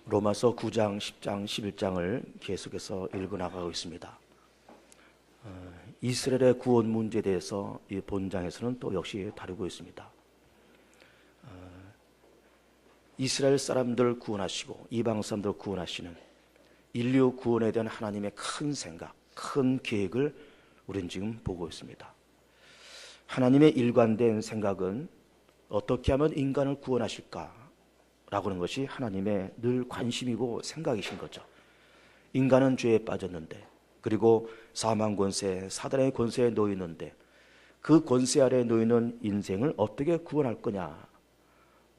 로마서 9장, 10장, 11장을 계속해서 읽어나가고 있습니다. 이스라엘의 구원 문제에 대해서 이 본장에서는 또 역시 다루고 있습니다. 이스라엘 사람들 구원하시고 이방 사람들 구원하시는 인류 구원에 대한 하나님의 큰 생각, 큰 계획을 우리는 지금 보고 있습니다. 하나님의 일관된 생각은 어떻게 하면 인간을 구원하실까? 라고 하는 것이 하나님의 늘 관심이고 생각이신 거죠. 인간은 죄에 빠졌는데, 그리고 사망 권세, 사단의 권세에 놓이는데, 그 권세 아래에 놓이는 인생을 어떻게 구원할 거냐,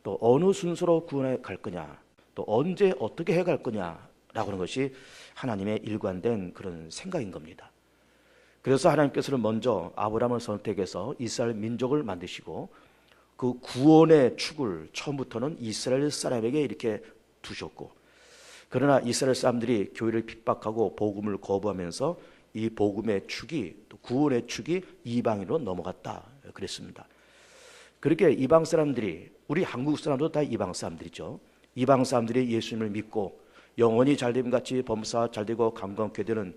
또 어느 순서로 구원해 갈 거냐, 또 언제 어떻게 해갈 거냐라고 하는 것이 하나님의 일관된 그런 생각인 겁니다. 그래서 하나님께서는 먼저 아브라함을 선택해서 이스라엘 민족을 만드시고 그 구원의 축을 처음부터는 이스라엘 사람에게 이렇게 두셨고, 그러나 이스라엘 사람들이 교회를 핍박하고 복음을 거부하면서 이 복음의 축이, 또 구원의 축이 이방인으로 넘어갔다 그랬습니다. 그렇게 이방 사람들이, 우리 한국 사람도 다 이방 사람들이죠. 이방 사람들이 예수님을 믿고 영혼이 잘됨같이 범사 잘되고 강건케 되는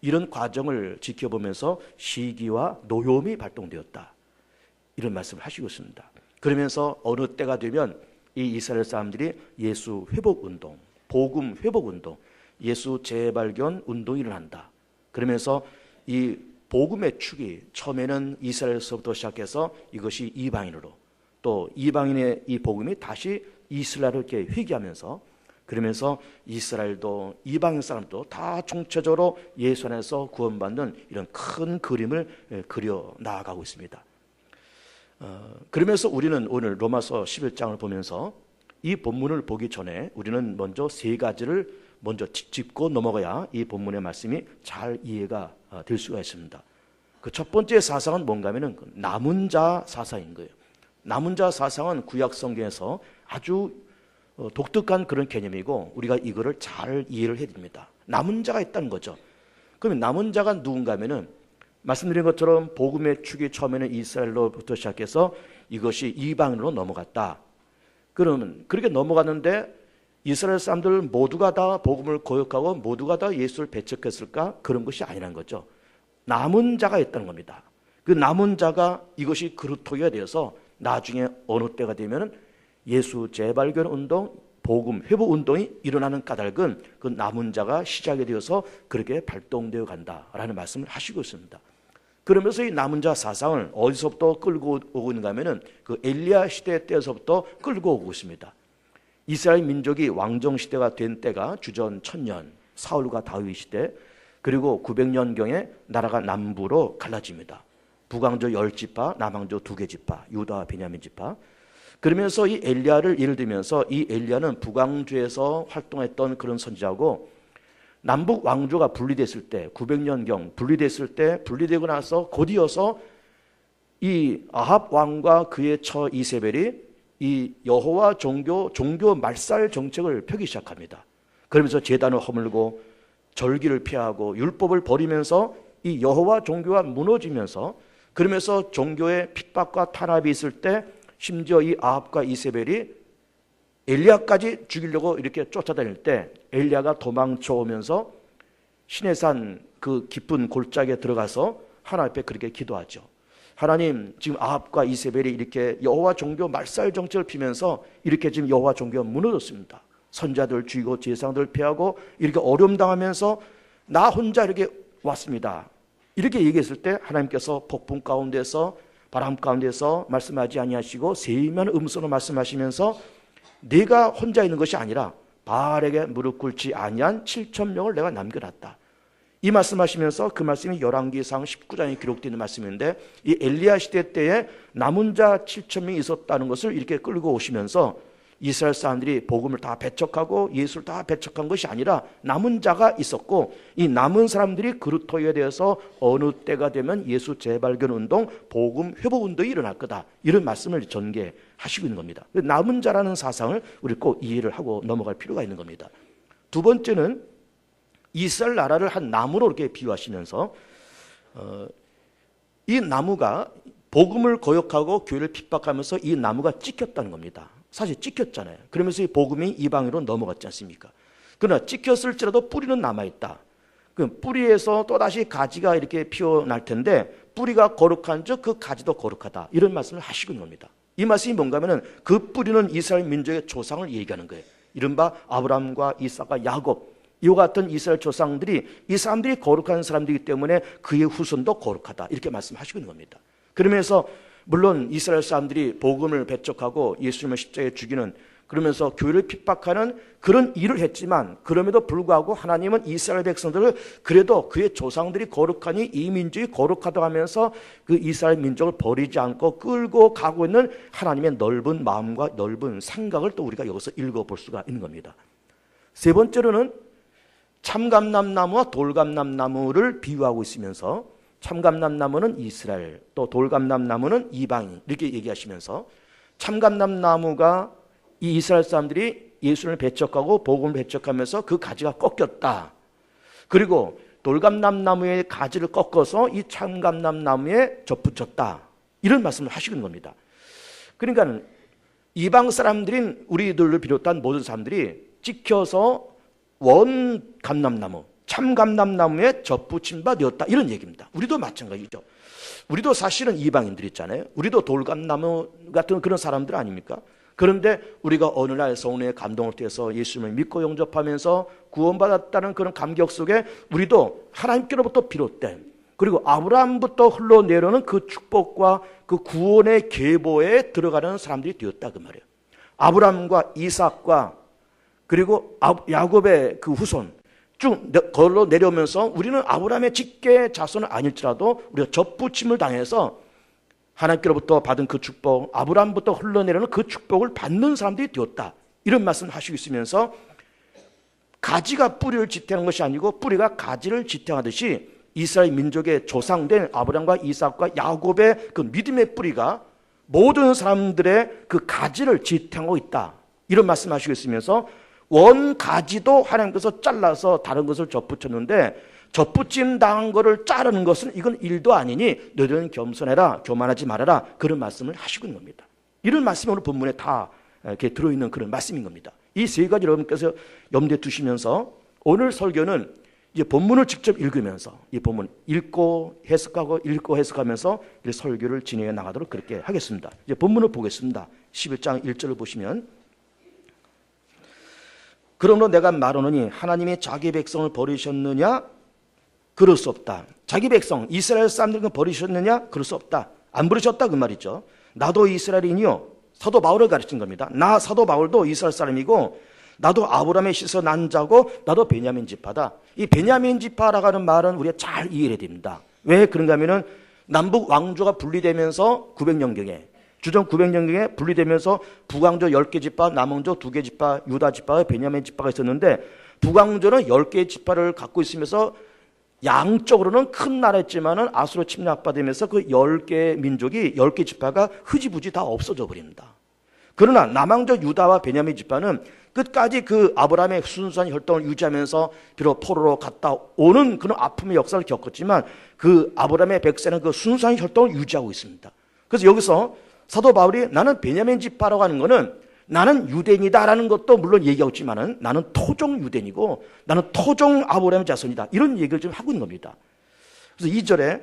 이런 과정을 지켜보면서 시기와 노여움이 발동되었다, 이런 말씀을 하시고 있습니다. 그러면서 어느 때가 되면 이 이스라엘 사람들이 예수 회복 운동, 복음 회복 운동, 예수 재발견 운동이 일어난다. 그러면서 이 복음의 축이 처음에는 이스라엘에서부터 시작해서 이것이 이방인으로, 또 이방인의 이 복음이 다시 이스라엘을 이렇게 회귀하면서, 그러면서 이스라엘도 이방인 사람도 다 총체적으로 예수 안에서 구원받는 이런 큰 그림을 그려 나아가고 있습니다. 그러면서 우리는 오늘 로마서 11장을 보면서 이 본문을 보기 전에 우리는 먼저 세 가지를 먼저 짚고 넘어가야 이 본문의 말씀이 잘 이해가 될 수가 있습니다. 그 첫 번째 사상은 뭔가 하면은 남은 자 사상인 거예요. 남은 자 사상은 구약 성경에서 아주 독특한 그런 개념이고, 우리가 이거를 잘 이해를 해야 됩니다. 남은 자가 있다는 거죠. 그러면 남은 자가 누군가 하면은, 말씀드린 것처럼 복음의 축이 처음에는 이스라엘로부터 시작해서 이것이 이방인으로 넘어갔다. 그러면 그렇게 넘어갔는데 이스라엘 사람들 모두가 다 복음을 거역하고 모두가 다 예수를 배척했을까? 그런 것이 아니라는 거죠. 남은 자가 있다는 겁니다. 그 남은 자가 이것이 그루터기가 되어서 나중에 어느 때가 되면 예수 재발견 운동, 복음 회복 운동이 일어나는 까닭은 그 남은 자가 시작이 되어서 그렇게 발동되어 간다라는 말씀을 하시고 있습니다. 그러면서 이 남은 자 사상을 어디서부터 끌고 오고 있는가 하면은 그 엘리야 시대 때에서부터 끌고 오고 있습니다. 이스라엘 민족이 왕정 시대가 된 때가 주전 1000년, 사울과 다윗 시대, 그리고 900년경에 나라가 남부로 갈라집니다. 북왕조 10지파, 남왕조 2개 지파, 유다 베냐민 지파. 그러면서 이 엘리야를 예를 들면서, 이 엘리야는 북왕조에서 활동했던 그런 선지자고, 남북 왕조가 분리됐을 때, 900년경 분리됐을 때, 분리되고 나서 곧이어서 이 아합 왕과 그의 처 이세벨이 이 여호와 종교 말살 정책을 펴기 시작합니다. 그러면서 제단을 허물고 절기를 피하고 율법을 버리면서 이 여호와 종교가 무너지면서, 그러면서 종교의 핍박과 탄압이 있을 때 심지어 이 아합과 이세벨이 엘리야까지 죽이려고 이렇게 쫓아다닐 때 엘리야가 도망쳐 오면서 시내산 그 깊은 골짜기에 들어가서 하나님 앞에 그렇게 기도하죠. 하나님, 지금 아합과 이세벨이 이렇게 여호와 종교 말살 정책을 피면서 이렇게 지금 여호와 종교가 무너졌습니다. 선자들 죽이고 제사장들 피하고 이렇게 어려움 당하면서 나 혼자 이렇게 왔습니다. 이렇게 얘기했을 때 하나님께서 폭풍 가운데서, 바람 가운데서 말씀하지 아니하시고 세미한 음성으로 말씀하시면서 내가 혼자 있는 것이 아니라 바알에게 무릎 꿇지 아니한 7,000명을 내가 남겨놨다. 이 말씀하시면서 그 말씀이 열왕기상 19장에 기록되어 있는 말씀인데, 이 엘리야 시대 때에 남은 자 7,000명이 있었다는 것을 이렇게 끌고 오시면서 이스라엘 사람들이 복음을 다 배척하고 예수를 다 배척한 것이 아니라 남은 자가 있었고, 이 남은 사람들이 그루터기에 대해서 어느 때가 되면 예수 재발견 운동, 복음 회복 운동이 일어날 거다, 이런 말씀을 전개하시고 있는 겁니다. 남은 자라는 사상을 우리 꼭 이해를 하고 넘어갈 필요가 있는 겁니다. 두 번째는 이스라엘 나라를 한 나무로 이렇게 비유하시면서 이 나무가 복음을 거역하고 교회를 핍박하면서 이 나무가 찍혔다는 겁니다. 사실 찍혔잖아요. 그러면서 이 복음이 이방인으로 넘어갔지 않습니까? 그러나 찍혔을지라도 뿌리는 남아있다. 그 뿌리에서 또다시 가지가 이렇게 피어날 텐데 뿌리가 거룩한 즉 그 가지도 거룩하다. 이런 말씀을 하시고 있는 겁니다. 이 말씀이 뭔가 하면은 그 뿌리는 이스라엘 민족의 조상을 얘기하는 거예요. 이른바 아브라함과 이삭과 야곱, 이와 같은 이스라엘 조상들이 이 사람들이 거룩한 사람들이기 때문에 그의 후손도 거룩하다. 이렇게 말씀하시고 있는 겁니다. 그러면서 물론 이스라엘 사람들이 복음을 배척하고 예수님을 십자가에 죽이는, 그러면서 교회를 핍박하는 그런 일을 했지만 그럼에도 불구하고 하나님은 이스라엘 백성들을 그래도 그의 조상들이 거룩하니 이 민족이 거룩하다고 하면서 그 이스라엘 민족을 버리지 않고 끌고 가고 있는 하나님의 넓은 마음과 넓은 생각을 또 우리가 여기서 읽어볼 수가 있는 겁니다. 세 번째로는 참감람나무와 돌감람나무를 비유하고 있으면서 참감람나무는 이스라엘, 또 돌감람나무는 이방인 이렇게 얘기하시면서 참감람나무가 이 이스라엘 사람들이 예수를 배척하고 복음을 배척하면서 그 가지가 꺾였다. 그리고 돌감람나무의 가지를 꺾어서 이 참감람나무에 접붙였다. 이런 말씀을 하시는 겁니다. 그러니까 이방 사람들인 우리들을 비롯한 모든 사람들이 찍혀서 원감람나무, 참감람나무에 접붙임 바 되었다. 이런 얘기입니다. 우리도 마찬가지죠. 우리도 사실은 이방인들 있잖아요. 우리도 돌감나무 같은 그런 사람들 아닙니까? 그런데 우리가 어느 날 성령의 감동을 통해서 예수님을 믿고 영접하면서 구원받았다는 그런 감격 속에 우리도 하나님께로부터 비롯된, 그리고 아브라함부터 흘러내려오는 그 축복과 그 구원의 계보에 들어가는 사람들이 되었다 그 말이에요. 아브라함과 이삭과 그리고 야곱의 그 후손 쭉 걸어 내려오면서 우리는 아브라함의 직계 자손은 아닐지라도 우리가 접붙임을 당해서 하나님께로부터 받은 그 축복, 아브라함부터 흘러내려오는 그 축복을 받는 사람들이 되었다. 이런 말씀을 하시고 있으면서 가지가 뿌리를 지탱하는 것이 아니고 뿌리가 가지를 지탱하듯이 이스라엘 민족의 조상된 아브라함과 이삭과 야곱의 그 믿음의 뿌리가 모든 사람들의 그 가지를 지탱하고 있다. 이런 말씀을 하시고 있으면서 원 가지도 하나님께서 잘라서 다른 것을 접붙였는데 접붙임 당한 것을 자르는 것은 이건 일도 아니니 너희들은 겸손해라, 교만하지 말아라, 그런 말씀을 하시고 있는 겁니다. 이런 말씀이 오늘 본문에 다 이렇게 들어있는 그런 말씀인 겁니다. 이 세 가지 여러분께서 염두에 두시면서 오늘 설교는 이제 본문을 직접 읽으면서 이 본문 읽고 해석하면서 이제 설교를 진행해 나가도록 그렇게 하겠습니다. 이제 본문을 보겠습니다. 11장 1절을 보시면, 그러므로 내가 말하노니 하나님이 자기 백성을 버리셨느냐? 그럴 수 없다. 자기 백성 이스라엘 사람들을 버리셨느냐? 그럴 수 없다. 안 버리셨다 그 말이죠. 나도 이스라엘인이요. 사도 바울을 가르친 겁니다. 나 사도 바울도 이스라엘 사람이고 나도 아브라함의 씨에서 난 자고 나도 베냐민 지파다. 이 베냐민 지파라고 하는 말은 우리가 잘 이해해야 됩니다. 왜 그런가 하면은 남북 왕조가 분리되면서 900년경에 주전 900년경에 분리되면서 북왕조 10개 지파, 남왕조 2개 지파, 유다 지파와 베냐민 지파가 있었는데 북왕조는 10개의 지파를 갖고 있으면서 양적으로는 큰 나라였지만은 아수르 침략받으면서 그 10개 민족이 10개 지파가 흐지부지 다 없어져 버립니다. 그러나 남왕조 유다와 베냐민 지파는 끝까지 그 아브라함의 순수한 혈통을 유지하면서 비록 포로로 갔다 오는 그런 아픔의 역사를 겪었지만 그 아브라함의 백성은 그 순수한 혈통을 유지하고 있습니다. 그래서 여기서 사도 바울이 나는 베냐민 지파라고 하는 것은 나는 유대인이다라는 것도 물론 얘기하고 있지만은 나는 토종 유대인이고 나는 토종 아브라함의 자손이다. 이런 얘기를 좀 하고 있는 겁니다. 그래서 2절에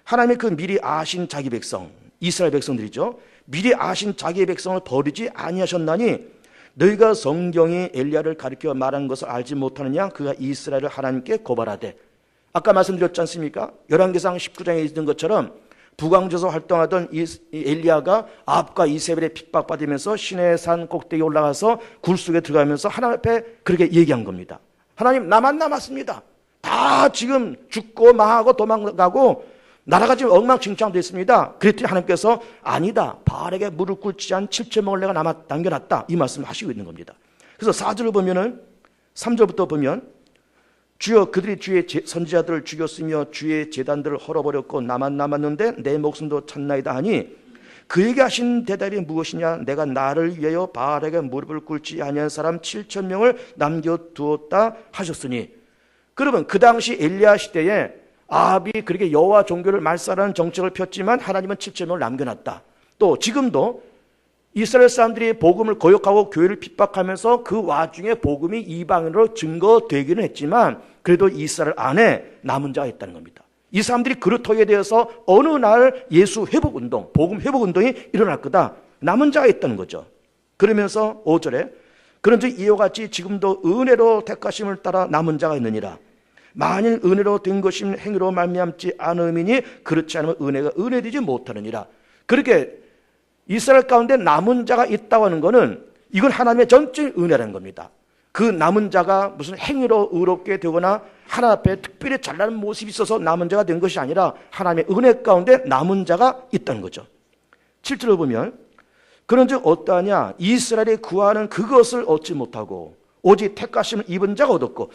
하나님이 그 미리 아신 자기 백성, 이스라엘 백성들이죠. 미리 아신 자기의 백성을 버리지 아니하셨나니 너희가 성경이 엘리야를 가리켜 말한 것을 알지 못하느냐? 그가 이스라엘을 하나님께 고발하되. 아까 말씀드렸지 않습니까? 열왕기상 19장에 있는 것처럼 북왕조에서 활동하던 이 엘리야가 아합과 이세벨에 핍박받으면서 시내의 산 꼭대기에 올라가서 굴 속에 들어가면서 하나님 앞에 그렇게 얘기한 겁니다. 하나님, 나만 남았습니다. 다 지금 죽고 망하고 도망가고 나라가 지금 엉망진창됐습니다. 그랬더니 하나님께서 아니다. 바알에게 무릎 꿇지 않은 7천명을 내가 남겨놨다. 이 말씀을 하시고 있는 겁니다. 그래서 4절을 보면은 3절부터 보면 주여 그들이 주의 선지자들을 죽였으며 주의 제단들을 헐어버렸고 나만 남았는데 내 목숨도 찾나이다 하니 그에게 하신 대답이 무엇이냐? 내가 나를 위하여 바알에게 무릎을 꿇지 아니한 사람 7천명을 남겨두었다 하셨으니. 그러면 그 당시 엘리야 시대에 아합이 그렇게 여호와 종교를 말살하는 정책을 폈지만 하나님은 7천명을 남겨놨다. 또 지금도 이스라엘 사람들이 복음을 거역하고 교회를 핍박하면서 그 와중에 복음이 이방인으로 증거되기는 했지만 그래도 이스라엘 안에 남은 자가 있다는 겁니다. 이 사람들이 그렇다에 대해서 어느 날 예수 회복운동, 복음 회복운동이 일어날 거다. 남은 자가 있다는 거죠. 그러면서 5절에 그런즉 이와 같이 지금도 은혜로 택하심을 따라 남은 자가 있느니라. 만일 은혜로 된 것이면 행위로 말미암지 않음이니 그렇지 않으면 은혜가 은혜되지 못하느니라. 그렇게 이스라엘 가운데 남은 자가 있다고 하는 것은 이건 하나님의 전적인 은혜라는 겁니다. 그 남은 자가 무슨 행위로 의롭게 되거나 하나님 앞에 특별히 잘나는 모습이 있어서 남은 자가 된 것이 아니라 하나님의 은혜 가운데 남은 자가 있다는 거죠. 7절을 보면 그런즉 어떠하냐 이스라엘이 구하는 그것을 얻지 못하고 오직 택하심을 입은 자가 얻었고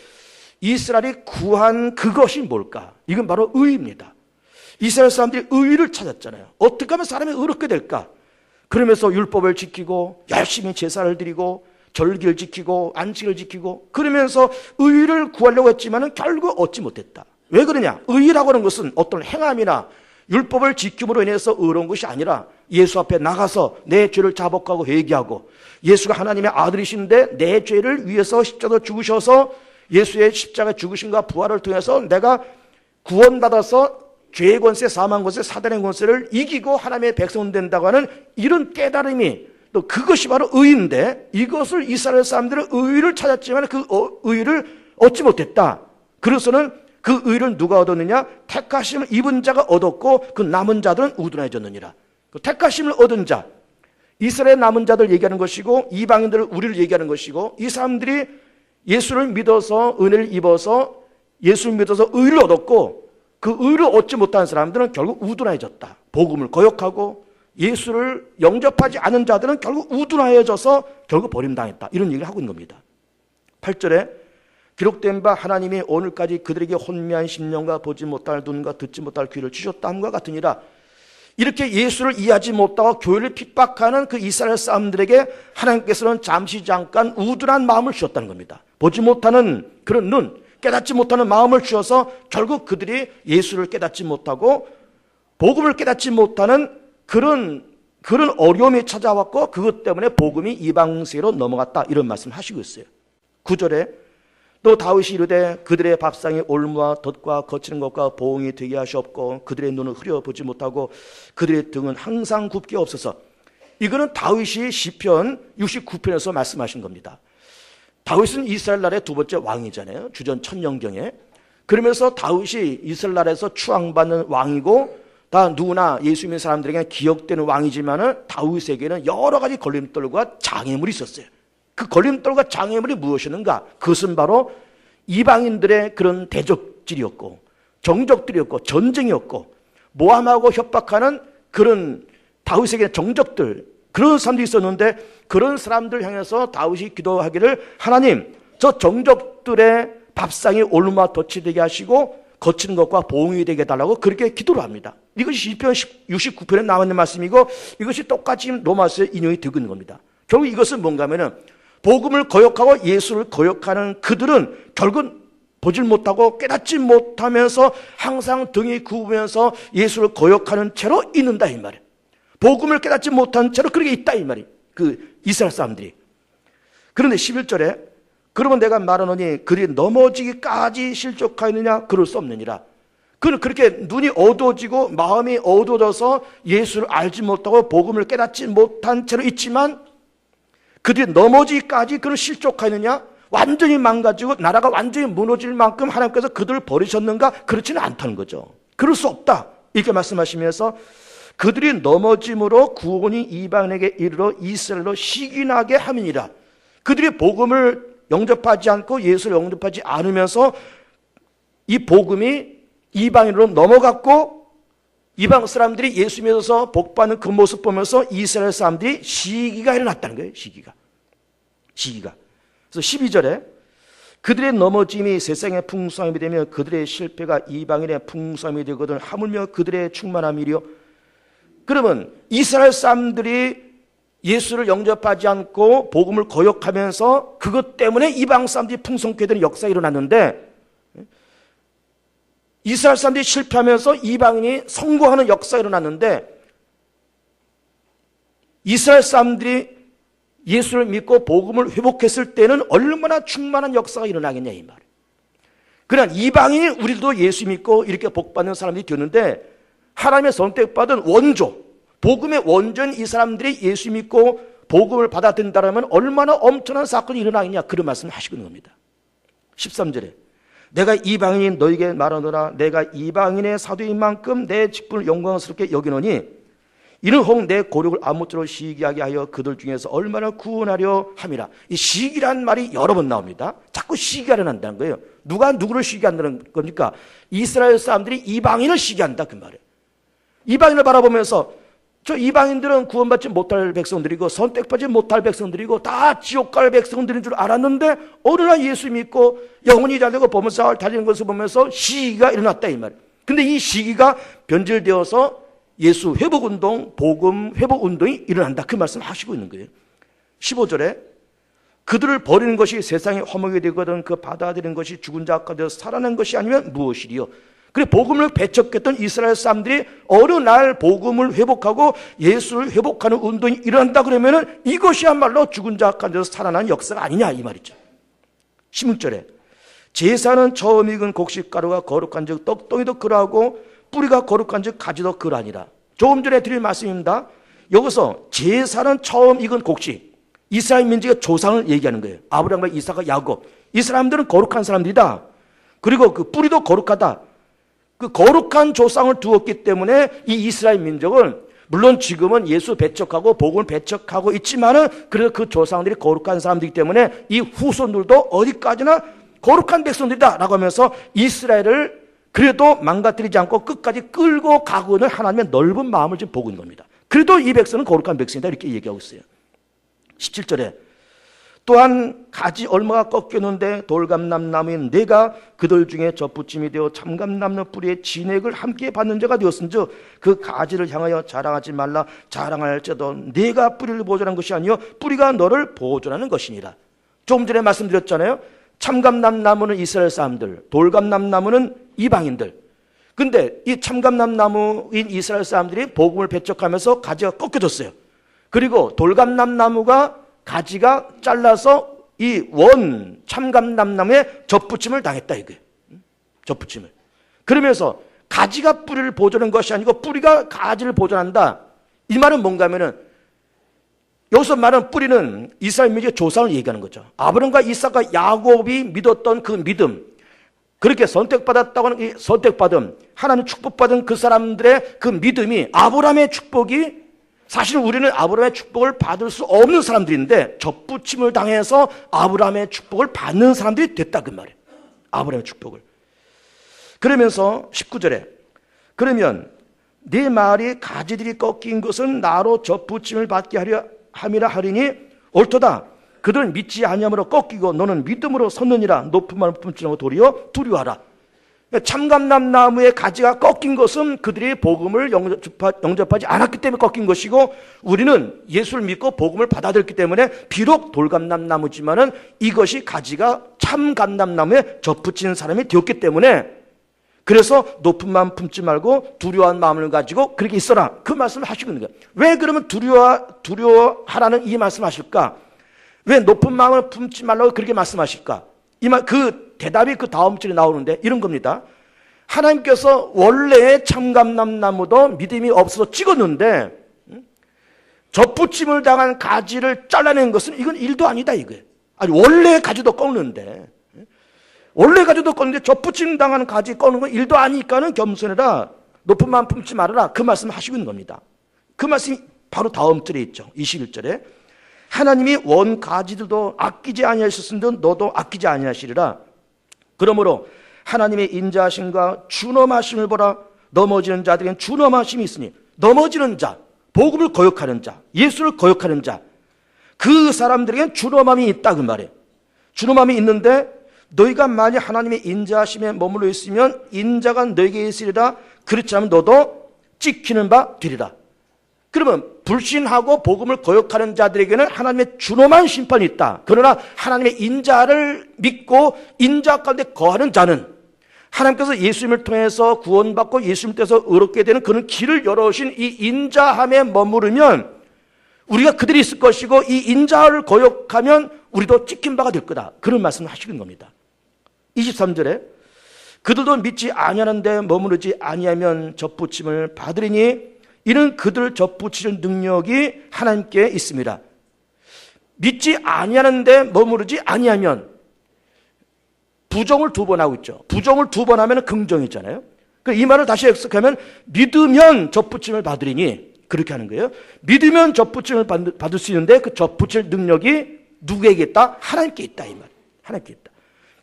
이스라엘이 구한 그것이 뭘까? 이건 바로 의입니다. 이스라엘 사람들이 의를 찾았잖아요. 어떻게 하면 사람이 의롭게 될까? 그러면서 율법을 지키고 열심히 제사를 드리고 절기를 지키고 안식을 지키고 그러면서 의를 구하려고 했지만 결국 얻지 못했다. 왜 그러냐? 의라고 하는 것은 어떤 행함이나 율법을 지킴으로 인해서 의로운 것이 아니라 예수 앞에 나가서 내 죄를 자복하고 회개하고 예수가 하나님의 아들이신데 내 죄를 위해서 십자가로 죽으셔서 예수의 십자가 죽으심과 부활을 통해서 내가 구원받아서 죄의 권세, 사망 권세, 사단의 권세를 이기고 하나님의 백성 된다고 하는 이런 깨달음이 또 그것이 바로 의인데 이것을 이스라엘 사람들은 의를 찾았지만 그 의를 얻지 못했다. 그래서는 그 의를 누가 얻었느냐? 택하심을 입은 자가 얻었고 그 남은 자들은 우둔해졌느니라. 그 택하심을 얻은 자, 이스라엘 남은 자들 얘기하는 것이고 이방인들 우리를 얘기하는 것이고 이 사람들이 예수를 믿어서 은혜를 입어서 예수를 믿어서 의를 얻었고 그 의를 얻지 못한 사람들은 결국 우둔해졌다. 복음을 거역하고 예수를 영접하지 않은 자들은 결국 우둔하여져서 결국 버림당했다. 이런 얘기를 하고 있는 겁니다. 8절에 기록된 바 하나님이 오늘까지 그들에게 혼미한 심령과 보지 못할 눈과 듣지 못할 귀를 주셨다 함과 같으니라. 이렇게 예수를 이해하지 못하고 교회를 핍박하는 그 이스라엘 사람들에게 하나님께서는 잠깐 우둔한 마음을 주셨다는 겁니다. 보지 못하는 그런 눈, 깨닫지 못하는 마음을 주셔서 결국 그들이 예수를 깨닫지 못하고 복음을 깨닫지 못하는 그런 어려움이 찾아왔고 그것 때문에 복음이 이방세로 넘어갔다. 이런 말씀을 하시고 있어요. 9절에 또 다윗이 이르되 그들의 밥상에 올무와 덫과 거치는 것과 보응이 되게 하시옵고 그들의 눈을 흐려보지 못하고 그들의 등은 항상 굽게 없어서. 이거는 다윗이 시편 69편에서 말씀하신 겁니다. 다윗은 이스라엘 나라의 두 번째 왕이잖아요. 주전 천년경에. 그러면서 다윗이 이스라엘 나라에서 추앙받는 왕이고 다 누구나 예수 믿는 사람들에게 기억되는 왕이지만은 다윗에게는 여러 가지 걸림돌과 장애물이 있었어요. 그 걸림돌과 장애물이 무엇이었는가? 그것은 바로 이방인들의 그런 대적질이었고 정적들이었고 전쟁이었고 모함하고 협박하는 그런 다윗에게 정적들 그런 사람들이 있었는데 그런 사람들 향해서 다윗이 기도하기를 하나님 저 정적들의 밥상이 올무와 덫이 되게 하시고 거치는 것과 보응이 되게 해달라고 그렇게 기도를 합니다. 이것이 시편 69편에 나와 있는 말씀이고 이것이 똑같이 로마서에 인용이 되고 있는 겁니다. 결국 이것은 뭔가 하면은 복음을 거역하고 예수를 거역하는 그들은 결국 보질 못하고 깨닫지 못하면서 항상 등이 굽으면서 예수를 거역하는 채로 있는다 이 말이에요. 복음을 깨닫지 못한 채로 그렇게 있다 이 말이에요. 그 이스라엘 사람들이. 그런데 11절에 그러면 내가 말하노니 그리 넘어지기까지 실족하였느냐? 그럴 수 없느니라. 그는 그렇게 눈이 어두워지고 마음이 어두워져서 예수를 알지 못하고 복음을 깨닫지 못한 채로 있지만 그들이 넘어지기까지 그는 실족하였느냐? 완전히 망가지고 나라가 완전히 무너질 만큼 하나님께서 그들을 버리셨는가? 그렇지는 않다는 거죠. 그럴 수 없다. 이렇게 말씀하시면서 그들이 넘어짐으로 구원이 이방인에게 이르러 이스라엘로 시기나게 함이니라. 그들이 복음을 영접하지 않고 예수를 영접하지 않으면서 이 복음이 이방인으로 넘어갔고 이방 사람들이 예수 믿어서 복받는 그 모습 보면서 이스라엘 사람들이 시기가 일어났다는 거예요. 시기가. 그래서 12절에 그들의 넘어짐이 세상의 풍성함이 되며 그들의 실패가 이방인의 풍성함이 되거든 하물며 그들의 충만함이리요. 그러면 이스라엘 사람들이 예수를 영접하지 않고 복음을 거역하면서 그것 때문에 이방 사람들이 풍성케 되는 역사가 일어났는데 이스라엘 사람들이 실패하면서 이방인이 성공하는 역사가 일어났는데 이스라엘 사람들이 예수를 믿고 복음을 회복했을 때는 얼마나 충만한 역사가 일어나겠냐 이 말이에요. 그러나 이방인이 우리도 예수 믿고 이렇게 복받는 사람들이 되었는데 하나님의 선택받은 원조, 복음의 원조인 이 사람들이 예수 믿고 복음을 받아들인다면 얼마나 엄청난 사건이 일어나겠냐 그런 말씀을 하시고 있는 겁니다. 13절에 내가 이방인인 너에게 말하노라 내가 이방인의 사도인 만큼 내 직분을 영광스럽게 여기노니 이는 혹 내 고력을 아무쪼록 시기하게 하여 그들 중에서 얼마나 구원하려 함이라. 이 시기란 말이 여러 번 나옵니다. 자꾸 시기하려 한다는 거예요. 누가 누구를 시기한다는 겁니까? 이스라엘 사람들이 이방인을 시기한다 그 말이에요. 이방인을 바라보면서 저 이방인들은 구원받지 못할 백성들이고 선택받지 못할 백성들이고 다 지옥 갈 백성들인 줄 알았는데 어느 날 예수 믿고 영혼이 잘되고 보면서 달리는 것을 보면서 시기가 일어났다 이 말이에요. 근데 이 시기가 변질되어서 예수 회복운동, 복음 회복운동이 일어난다 그 말씀을 하시고 있는 거예요. 15절에 그들을 버리는 것이 세상에 허무하게 되거든 그 받아들이는 것이 죽은 자 가운데서 살아난 것이 아니면 무엇이리요. 그래 복음을 배척했던 이스라엘 사람들이 어느 날 복음을 회복하고 예수를 회복하는 운동이 일어난다 그러면은 이것이야말로 죽은 자 가운데서 살아난 역사가 아니냐 이 말이죠. 16절에 제사는 처음 익은 곡식가루가 거룩한 즉 떡덩이도 그러하고 뿌리가 거룩한 즉 가지도 그러하니라. 조금 전에 드린 말씀입니다. 여기서 제사는 처음 익은 곡식, 이스라엘 민족의 조상을 얘기하는 거예요. 아브라함과 이삭과 야곱. 이 사람들은 거룩한 사람들이다. 그리고 그 뿌리도 거룩하다. 그 거룩한 조상을 두었기 때문에 이 이스라엘 민족은 물론 지금은 예수 배척하고 복음을 배척하고 있지만은 그래도 그 조상들이 거룩한 사람들이기 때문에 이 후손들도 어디까지나 거룩한 백성들이다라고 하면서 이스라엘을 그래도 망가뜨리지 않고 끝까지 끌고 가고는 하나님의 넓은 마음을 지금 보고 있는 겁니다. 그래도 이 백성은 거룩한 백성이다 이렇게 얘기하고 있어요. 17절에 또한 가지 얼마가 꺾였는데 돌감람나무인 내가 그들 중에 젖붙임이 되어 참감나무 뿌리의 진액을 함께 받는 자가 되었은즉 그 가지를 향하여 자랑하지 말라. 자랑할지라도 내가 뿌리를 보존한 것이 아니요 뿌리가 너를 보존하는 것이니라. 조금 전에 말씀드렸잖아요. 참감남나무는 이스라엘 사람들, 돌감남나무는 이방인들. 근데 이 참감남나무인 이스라엘 사람들이 복음을 배척하면서 가지가 꺾여졌어요. 그리고 돌감남나무가 가지가 잘라서 이 원 참감남나무에 젖붙임을 당했다 이거예요. 젖붙임을. 그러면서 가지가 뿌리를 보존한 것이 아니고 뿌리가 가지를 보존한다. 이 말은 뭔가 하면은 여기서 말하는 뿌리는 이스라엘 민족의 조상을 얘기하는 거죠. 아브라함과 이삭과 야곱이 믿었던 그 믿음, 그렇게 선택받았다고 하는 이 선택받음, 하나님 축복받은 그 사람들의 그 믿음이 아브라함의 축복이 사실 우리는 아브라함의 축복을 받을 수 없는 사람들인데 젖붙임을 당해서 아브라함의 축복을 받는 사람들이 됐다 그 말이에요. 아브라함의 축복을. 그러면서 19절에 그러면 네 말이 가지들이 꺾인 것은 나로 젖붙임을 받게 하려 함이라 하리니 옳도다. 그들은 믿지 아니함으로 꺾이고 너는 믿음으로 섰느니라. 높은 말을 품지하고 도리어 두려워하라. 참감남나무의 가지가 꺾인 것은 그들이 복음을 영접하지 않았기 때문에 꺾인 것이고 우리는 예수를 믿고 복음을 받아들였기 때문에 비록 돌감남나무지만은 이것이 가지가 참감남나무에 젖붙이는 사람이 되었기 때문에 그래서 높은 마음 품지 말고 두려워한 마음을 가지고 그렇게 있어라. 그 말씀을 하시고 있는 거예요. 왜 그러면 두려워하라는 이 말씀을 하실까? 왜 높은 마음을 품지 말라고 그렇게 말씀하실까? 그 대답이 그 다음 절에 나오는데 이런 겁니다. 하나님께서 원래의 참감남나무도 믿음이 없어서 찍었는데 젖붙임을 당한 가지를 잘라낸 것은 이건 일도 아니다 이거예요. 아니 원래 가지도 꺾는데 원래 가지도 꺾는데 젖붙임 당하는 가지 꺾는 건 일도 아니니까는 겸손해라. 높은 마음 품지 말아라. 그 말씀을 하시고 있는 겁니다. 그 말씀이 바로 다음 절에 있죠. 21절에 하나님이 원 가지들도 아끼지 아니하셨으면 너도 아끼지 아니하시리라. 그러므로 하나님의 인자하심과 준엄하심을 보라. 넘어지는 자들에겐 준엄하심이 있으니 넘어지는 자, 복음을 거역하는 자, 예수를 거역하는 자, 그 사람들에겐 준엄함이 있다 그 말이에요. 준엄함이 있는데 너희가 만약 하나님의 인자하심에 머물러 있으면 인자가 너에게 있으리라. 그렇지 않으면 너도 찍히는 바 되리라. 그러면 불신하고 복음을 거역하는 자들에게는 하나님의 준엄한 심판이 있다. 그러나 하나님의 인자를 믿고 인자 가운데 거하는 자는 하나님께서 예수님을 통해서 구원받고 예수님 통해서 의롭게 되는 그런 길을 열어오신 이 인자함에 머무르면 우리가 그들이 있을 것이고 이 인자를 거역하면 우리도 찍힌 바가 될 거다. 그런 말씀을 하시는 겁니다. 23절에 그들도 믿지 아니하는데 머무르지 아니하면 접붙임을 받으리니 이는 그들을 접붙이는 능력이 하나님께 있습니다. 믿지 아니하는데 머무르지 아니하면, 부정을 두 번 하고 있죠. 부정을 두 번 하면 긍정이잖아요. 이 말을 다시 해석하면 믿으면 접붙임을 받으리니, 그렇게 하는 거예요. 믿으면 접붙임을 받을 수 있는데 그 접붙일 능력이 누구에게 있다? 하나님께 있다, 이 말. 하나님께 있다.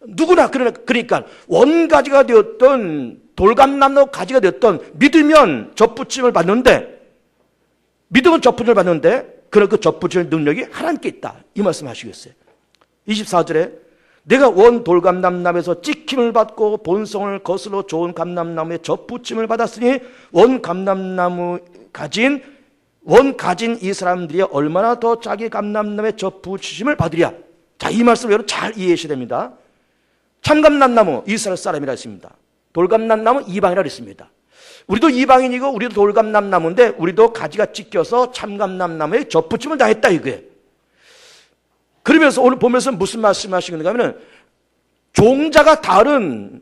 누구나, 그러니까 원가지가 되었던 돌감나무 가지가 되었던, 믿으면 접붙임을 받는데, 그런 그 접붙일 능력이 하나님께 있다, 이 말씀 하시겠어요. 24절에 내가 원 돌감람나무에서 찍힘을 받고 본성을 거슬러 좋은 감람나무에 접붙임을 받았으니 원 가진 이 사람들이 얼마나 더 자기 감람나무에 접붙임을 받으랴. 자, 이 말씀을 여러분 잘 이해하셔야 됩니다. 참감람나무 이스라엘 사람이라 했습니다. 돌감람나무 이방이라 했습니다. 우리도 이방인이고 우리도 돌감람나무인데 우리도 가지가 찢겨서 참감람나무에 접붙임을 당했다, 이거예요. 그러면서 오늘 보면서 무슨 말씀하시는가 하면, 종자가 다른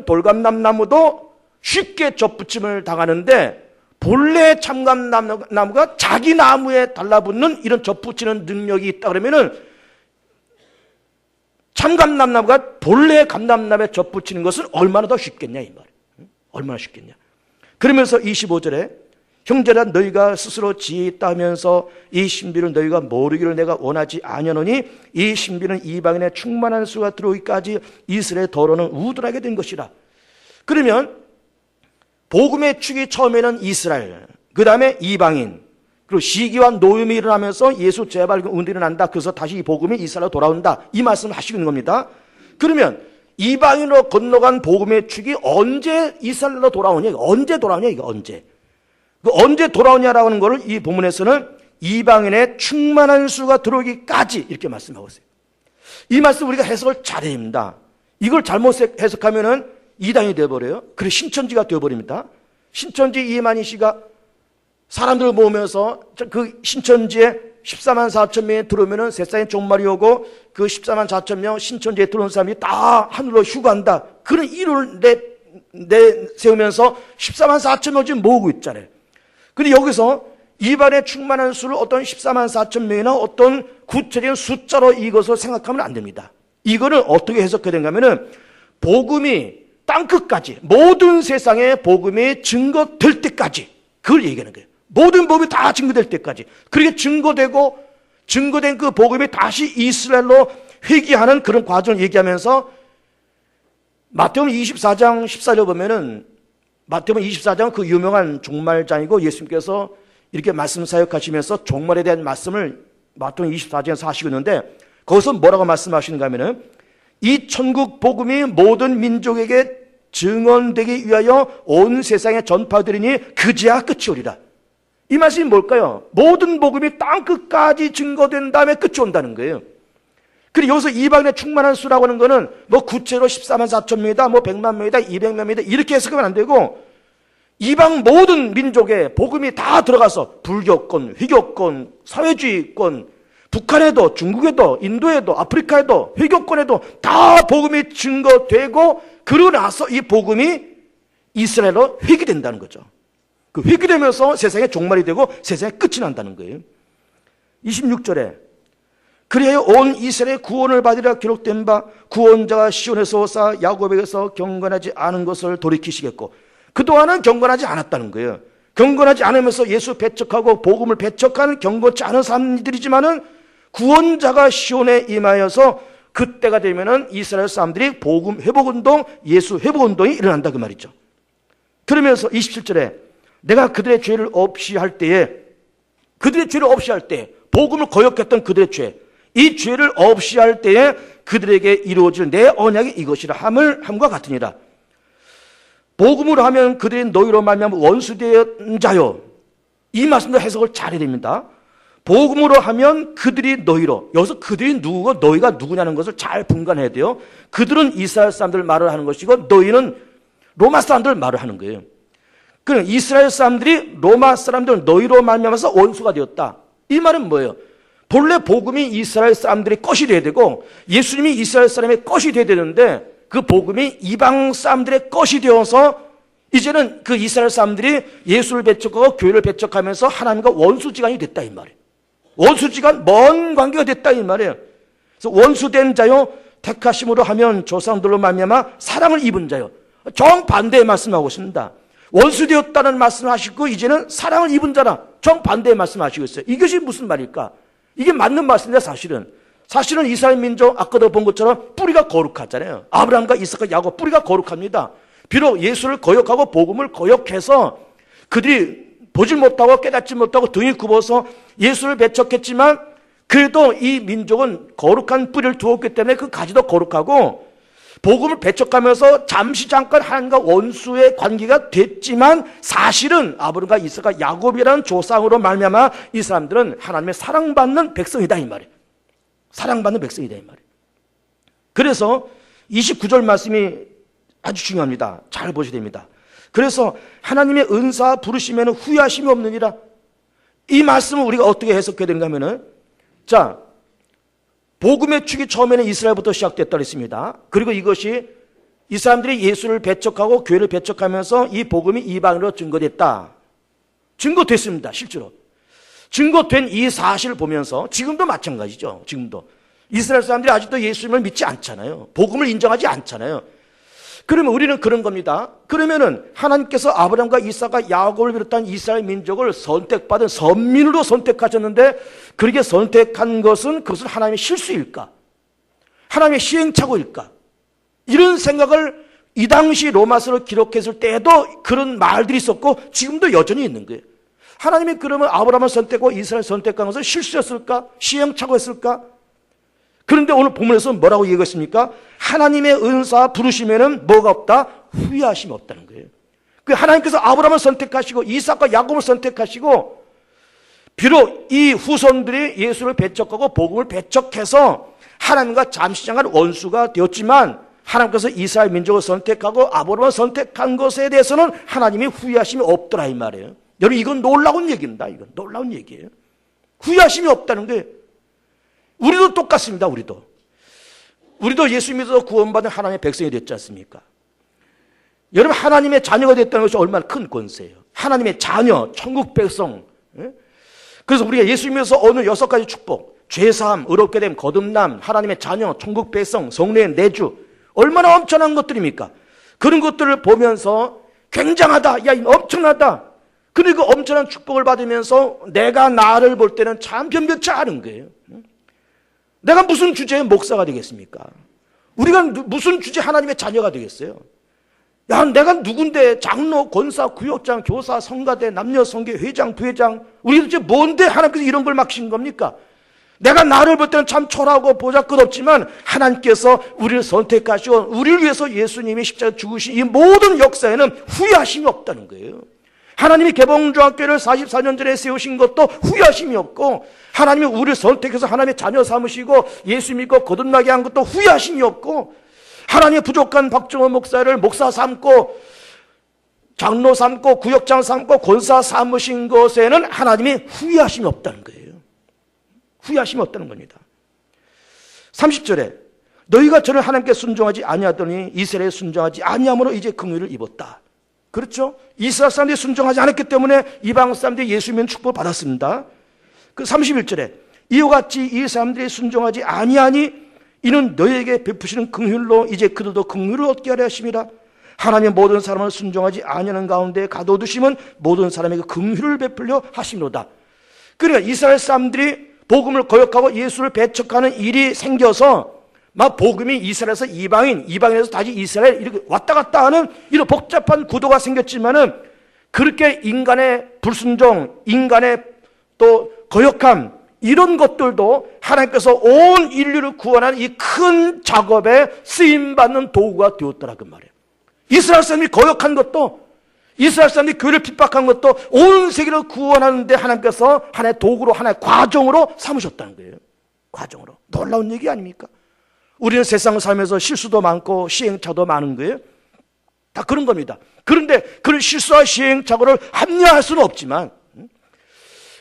돌감람나무도 쉽게 접붙임을 당하는데 본래 참감나무가 자기 나무에 달라붙는 이런 접붙이는 능력이 있다 그러면은, 참감람나무가 본래 감람나무에 접붙이는 것은 얼마나 더 쉽겠냐, 이 말이에요. 얼마나 쉽겠냐. 그러면서 25절에 형제라 너희가 스스로 지혜 있다 하면서 이 신비를 너희가 모르기를 내가 원하지 아니하노니 이 신비는 이방인의 충만한 수가 들어오기까지 이스라엘 더러는 우둔하게 된 것이라. 그러면 복음의 축이 처음에는 이스라엘, 그 다음에 이방인, 그리고 시기와 노임이 일어나면서 예수 재발 운동이 일어난다. 그래서 다시 이 복음이 이스라엘로 돌아온다, 이 말씀을 하시는 겁니다. 그러면 이방인으로 건너간 복음의 축이 언제 이스라엘로 돌아오냐, 언제 돌아오냐, 이거 언제 돌아오냐라고 하는 것을 이 본문에서는 이방인의 충만한 수가 들어오기까지 이렇게 말씀하고 있어요. 이 말씀 우리가 해석을 잘해야 됩니다. 이걸 잘못 해석하면은 이단이 되어버려요. 그리고 신천지가 되어버립니다. 신천지 이만희 씨가 사람들을 모으면서 그 신천지에 14만 4천 명이 들어오면은 세상에 종말이 오고 그 14만 4천 명 신천지에 들어온 사람이 다 하늘로 휴가한다, 그런 이론을 내세우면서 14만 4천 명 지금 모으고 있잖아요. 근데 여기서 이반의 충만한 수를 어떤 14만 4천 명이나 어떤 구체적인 숫자로 이것을 생각하면 안 됩니다. 이거는 어떻게 해석해야 되는가 하면은, 복음이 땅끝까지, 모든 세상에 복음이 증거될 때까지, 그걸 얘기하는 거예요. 모든 복음이 다 증거될 때까지. 그렇게 증거된 그 복음이 다시 이스라엘로 회귀하는 그런 과정을 얘기하면서, 마태복음 24장 14절 보면은, 마태복음 24장은 그 유명한 종말장이고 예수님께서 이렇게 말씀 사역하시면서 종말에 대한 말씀을 마태복음 24장에서 하시고 있는데, 거기서 뭐라고 말씀하시는가 하면은, 이 천국 복음이 모든 민족에게 증언되기 위하여 온 세상에 전파되리니 그제야 끝이 오리라. 이 말씀이 뭘까요? 모든 복음이 땅끝까지 증거된 다음에 끝이 온다는 거예요. 그리고 여기서 이방인의 충만한 수라고 하는 거는 뭐 구체로 14만 4천 명이다, 뭐 100만 명이다, 200만 명이다, 이렇게 해석하면 안 되고, 이방 모든 민족에 복음이 다 들어가서 불교권, 회교권, 사회주의권, 북한에도, 중국에도, 인도에도, 아프리카에도, 회교권에도 다 복음이 증거되고, 그러고 나서 이 복음이 이스라엘로 회귀된다는 거죠. 그 회귀되면서 세상에 종말이 되고 세상에 끝이 난다는 거예요. 26절에 그리하여 온 이스라엘의 구원을 받으리라 기록된 바 구원자가 시온에서 오사 야곱에게서 경건하지 않은 것을 돌이키시겠고, 그동안은 경건하지 않았다는 거예요. 경건하지 않으면서 예수 배척하고 복음을 배척하는 경건치 않은 사람들이지만은 구원자가 시온에 임하여서 그때가 되면은 이스라엘 사람들이 복음 회복운동, 예수 회복운동이 일어난다, 그 말이죠. 그러면서 27절에 내가 그들의 죄를 없이 할 때에, 복음을 거역했던 그들의 죄, 이 죄를 없이 할 때에 그들에게 이루어질 내 언약이 이것이라 함과 같으니라. 복음으로 하면 그들이 너희로 말미암아 원수된 자요. 이 말씀도 해석을 잘해야 됩니다. 복음으로 하면 그들이 너희로, 여기서 그들이 누구고 너희가 누구냐는 것을 잘 분간해야 돼요. 그들은 이스라엘 사람들 말을 하는 것이고 너희는 로마 사람들 말을 하는 거예요. 그럼 이스라엘 사람들이 로마 사람들 너희로 말미암아서 원수가 되었다. 이 말은 뭐예요? 본래 복음이 이스라엘 사람들의 것이 돼야 되고 예수님이 이스라엘 사람의 것이 돼야 되는데 그 복음이 이방 사람들의 것이 되어서 이제는 그 이스라엘 사람들이 예수를 배척하고 교회를 배척하면서 하나님과 원수지간이 됐다 이 말이에요. 원수지간 먼 관계가 됐다 이 말이에요. 그래서 원수된 자요 택하심으로 하면 조상들로 말미암아 사랑을 입은 자요. 정반대의 말씀하고 있습니다. 원수되었다는 말씀을 하시고 이제는 사랑을 입은 자라 정반대의 말씀하시고 있어요. 이것이 무슨 말일까? 이게 맞는 말씀인데 사실은 이스라엘 민족 아까도 본 것처럼 뿌리가 거룩하잖아요. 아브라함과 이삭과 야곱 뿌리가 거룩합니다. 비록 예수를 거역하고 복음을 거역해서 그들이 보질 못하고 깨닫지 못하고 등이 굽어서 예수를 배척했지만 그래도 이 민족은 거룩한 뿌리를 두었기 때문에 그 가지도 거룩하고 복음을 배척하면서 잠깐 하나님과 원수의 관계가 됐지만 사실은 아브라함과 이삭과 야곱이라는 조상으로 말미암아 이 사람들은 하나님의 사랑받는 백성이다 이 말이에요. 사랑받는 백성이다 이 말이에요. 그래서 29절 말씀이 아주 중요합니다. 잘 보셔야 됩니다. 그래서 하나님의 은사 부르시면 후회하심이 없느니라. 이 말씀을 우리가 어떻게 해석해야 되는가 하면은 자, 복음의 축이 처음에는 이스라엘부터 시작됐다 그랬습니다. 그리고 이것이 이 사람들이 예수를 배척하고 교회를 배척하면서 이 복음이 이방으로 증거됐다. 증거됐습니다. 실제로. 증거된 이 사실을 보면서 지금도 마찬가지죠. 지금도. 이스라엘 사람들이 아직도 예수님을 믿지 않잖아요. 복음을 인정하지 않잖아요. 그러면 우리는 그런 겁니다. 그러면은 하나님께서 아브라함과 이삭과 야곱을 비롯한 이스라엘 민족을 선택받은 선민으로 선택하셨는데 그렇게 선택한 것은 그것은 하나님의 실수일까? 하나님의 시행착오일까? 이런 생각을 이 당시 로마서를 기록했을 때에도 그런 말들이 있었고 지금도 여전히 있는 거예요. 하나님이 그러면 아브라함을 선택하고 이스라엘 선택한 것은 실수였을까? 시행착오였을까? 그런데 오늘 본문에서 뭐라고 얘기했습니까? 하나님의 은사 부르시면은 뭐가 없다? 후회하심이 없다는 거예요. 그 하나님께서 아브라함을 선택하시고 이삭과 야곱을 선택하시고 비록 이 후손들이 예수를 배척하고 복음을 배척해서 하나님과 잠시잠깐 원수가 되었지만 하나님께서 이스라엘 민족을 선택하고 아브라함을 선택한 것에 대해서는 하나님이 후회하심이 없더라 이 말이에요. 여러분 이건 놀라운 얘기입니다. 이건 놀라운 얘기예요. 후회하심이 없다는 거예요. 우리도 똑같습니다. 우리도 예수 믿어서 구원받은 하나님의 백성이 됐지 않습니까? 여러분 하나님의 자녀가 됐다는 것이 얼마나 큰 권세예요. 하나님의 자녀, 천국 백성. 그래서 우리가 예수 믿어서 오늘 6가지 축복, 죄사함, 의롭게 됨, 거듭남, 하나님의 자녀, 천국 백성, 성령의 내주 얼마나 엄청난 것들입니까? 그런 것들을 보면서 굉장하다, 야 엄청나다. 그리고 엄청난 축복을 받으면서 내가 나를 볼 때는 참 변변치 않은 거예요. 내가 무슨 주제의 목사가 되겠습니까? 우리가 무슨 주제 하나님의 자녀가 되겠어요? 야, 내가 누군데 장로, 권사, 구역장, 교사, 성가대, 남녀 성교, 회장, 부회장 우리 도대체 뭔데 하나님께서 이런 걸 막신 겁니까? 내가 나를 볼 때는 참 초라하고 보잘것없지만 하나님께서 우리를 선택하시고 우리를 위해서 예수님이 십자가 죽으신 이 모든 역사에는 후회하심이 없다는 거예요. 하나님이 개봉중학교를 44년 전에 세우신 것도 후회하심이 없고 하나님이 우리를 선택해서 하나님의 자녀 삼으시고 예수 믿고 거듭나게 한 것도 후회하심이 없고 하나님의 부족한 박정호 목사를 목사 삼고 장로 삼고 구역장 삼고 권사 삼으신 것에는 하나님이 후회하심이 없다는 거예요. 후회하심이 없다는 겁니다. 30절에 너희가 저를 하나님께 순종하지 아니하더니 이스라엘에 순종하지 아니함으로 이제 긍휼을 입었다. 그렇죠? 이스라엘 사람들이 순종하지 않았기 때문에 이방 사람들이 예수 믿는 축복을 받았습니다. 그 31절에 이와 같이 이 사람들이 순종하지 아니하니 이는 너희에게 베푸시는 긍휼로 이제 그들도 긍휼을 얻게 하려 하심이라. 하나님의 모든 사람을 순종하지 아니하는 가운데 가둬두심은 모든 사람에게 긍휼을 베풀려 하심이로다. 그러니까 이스라엘 사람들이 복음을 거역하고 예수를 배척하는 일이 생겨서 막 복음이 이스라엘에서 이방인에서 다시 이스라엘 이렇게 왔다 갔다 하는 이런 복잡한 구도가 생겼지만은 그렇게 인간의 불순종, 인간의 또 거역함 이런 것들도 하나님께서 온 인류를 구원하는 이 큰 작업에 쓰임받는 도구가 되었더라 그 말이에요. 이스라엘 사람이 거역한 것도 이스라엘 사람들이 교회를 핍박한 것도 온 세계를 구원하는데 하나님께서 하나의 도구로 하나의 과정으로 삼으셨다는 거예요. 과정으로. 놀라운 얘기 아닙니까? 우리는 세상을 살면서 실수도 많고 시행착오도 많은 거예요. 다 그런 겁니다. 그런데 그런 실수와 시행착오를 합리화할 수는 없지만,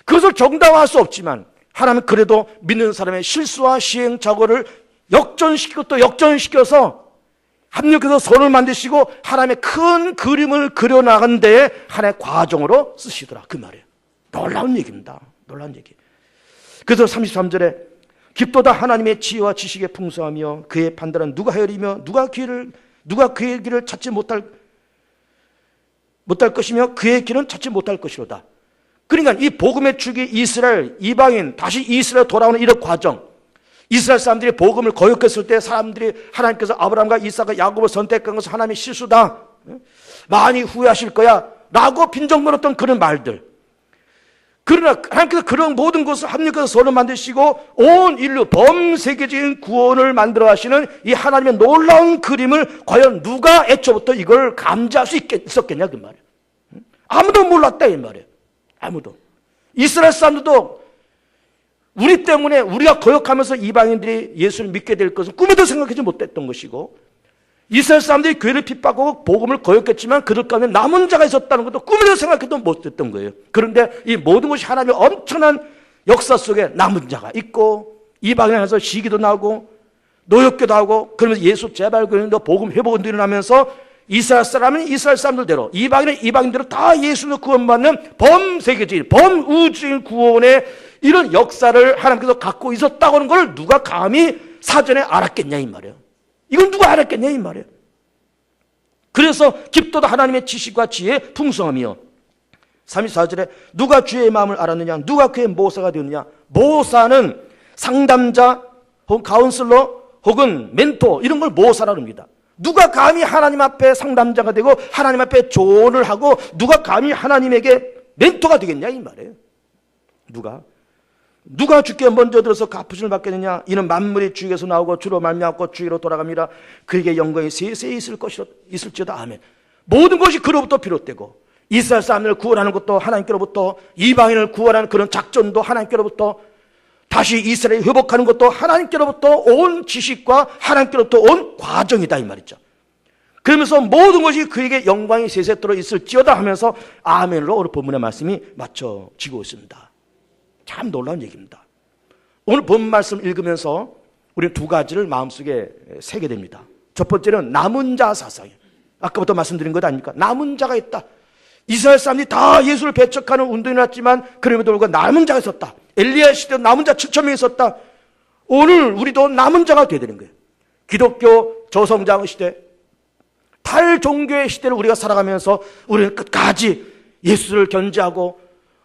그것을 정당화할 수 없지만, 하나님은 그래도 믿는 사람의 실수와 시행착오를 역전시키고 또 역전시켜서 합력해서 선을 만드시고 하나님의 큰 그림을 그려나간 데에 하나의 과정으로 쓰시더라. 그 말이에요. 놀라운 얘기입니다. 놀라운 얘기. 그래서 33절에 깊도다 하나님의 지혜와 지식의 풍성하며 그의 판단은 누가 헤아리며 누가 그의 길을 찾지 못할 것이며 그의 길은 찾지 못할 것이로다. 그러니까 이 복음의 축이 이스라엘, 이방인, 다시 이스라엘 돌아오는 이런 과정, 이스라엘 사람들이 복음을 거역했을 때 사람들이 하나님께서 아브라함과 이삭과 야곱을 선택한 것은 하나님의 실수다, 많이 후회하실 거야 라고 빈정거렸던 그런 말들, 그러나 하나님께서 그런 모든 것을 합력해서 선을 만드시고 온 인류 범세계적인 구원을 만들어 하시는 이 하나님의 놀라운 그림을 과연 누가 애초부터 이걸 감지할 수 있었겠냐 그 말이에요. 아무도 몰랐다 이 말이에요. 아무도. 이스라엘 사람들도 우리 때문에 우리가 거역하면서 이방인들이 예수를 믿게 될 것은 꿈에도 생각하지 못했던 것이고, 이스라엘 사람들이 교회를 핍박하고 복음을 거역했지만 그들 가운데 남은 자가 있었다는 것도 꿈에도 생각해도 못했던 거예요. 그런데 이 모든 것이 하나님의 엄청난 역사 속에 남은 자가 있고, 이방인에서 시기도 나고 노역교도 하고, 그러면서 예수 재발견도 복음 회복도 일어나면서 이스라엘 사람은 이스라엘 사람들대로, 이방인은 이방인대로 다 예수로 구원받는 범세계적인 범우주적인 구원의 이런 역사를 하나님께서 갖고 있었다고 하는 걸 누가 감히 사전에 알았겠냐 이 말이에요. 이건 누가 알았겠냐 이 말이에요. 그래서 깊도다 하나님의 지식과 지혜의 풍성함이요. 34절에 누가 주의 마음을 알았느냐, 누가 그의 모사가 되었느냐. 모사는 상담자 혹은 카운슬러 혹은 멘토, 이런 걸 모사라고 합니다. 누가 감히 하나님 앞에 상담자가 되고 하나님 앞에 조언을 하고 누가 감히 하나님에게 멘토가 되겠냐 이 말이에요. 누가 주께 먼저 들어서 갚으심을 받겠느냐. 이는 만물이 주에게서 나오고 주로 말미암고 주에게로 돌아갑니다. 그에게 영광이 세세히 있을지어다. 아멘. 모든 것이 그로부터 비롯되고, 이스라엘 사람을 구원하는 것도 하나님께로부터, 이방인을 구원하는 그런 작전도 하나님께로부터, 다시 이스라엘을 회복하는 것도 하나님께로부터 온 지식과 하나님께로부터 온 과정이다 이 말이죠. 그러면서 모든 것이 그에게 영광이 세세토록 있을지어다 하면서 아멘으로 오늘 본문의 말씀이 맞춰지고 있습니다. 참 놀라운 얘기입니다. 오늘 본문 말씀 읽으면서 우리는 두 가지를 마음속에 새게 됩니다. 첫 번째는 남은 자 사상이에요. 아까부터 말씀드린 것 아닙니까? 남은 자가 있다. 이스라엘 사람들이 다 예수를 배척하는 운동이 났지만 그럼에도 불구하고 남은 자가 있었다. 엘리야 시대도 남은 자 7,000명이 있었다. 오늘 우리도 남은 자가 되야 되는 거예요. 기독교 저성장 시대, 탈종교의 시대를 우리가 살아가면서 우리는 끝까지 예수를 견지하고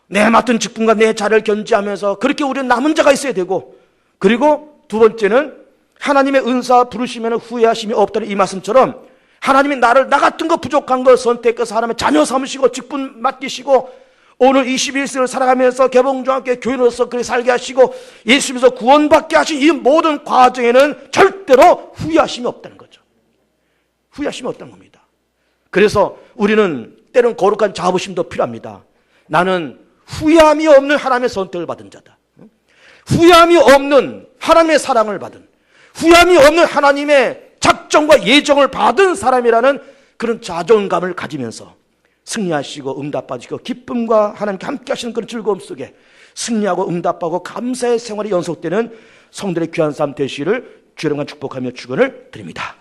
내 맡은 직분과 내 자를 견지하면서 그렇게 우리는 남은 자가 있어야 되고, 그리고 두 번째는 하나님의 은사 부르시면 후회하심이 없다는 이 말씀처럼 하나님이 나 같은 거 부족한 걸 선택해서 하나님의 자녀 삼으시고 직분 맡기시고 오늘 21세를 살아가면서 개봉중학교 교인으로서 그렇게 살게 하시고 예수님께서 구원받게 하신 이 모든 과정에는 절대로 후회하심이 없다는 거죠. 후회하심이 없다는 겁니다. 그래서 우리는 때론 거룩한 자부심도 필요합니다. 나는 후회함이 없는 하나님의 선택을 받은 자다. 후회함이 없는 하나님의 사랑을 받은, 후회함이 없는 하나님의 작정과 예정을 받은 사람이라는 그런 자존감을 가지면서 승리하시고 응답받으시고 기쁨과 하나님께 함께 하시는 그런 즐거움 속에 승리하고 응답하고 감사의 생활이 연속되는 성도의 귀한 삶 되시기를 주의 이름으로 축복하며 축원을 드립니다.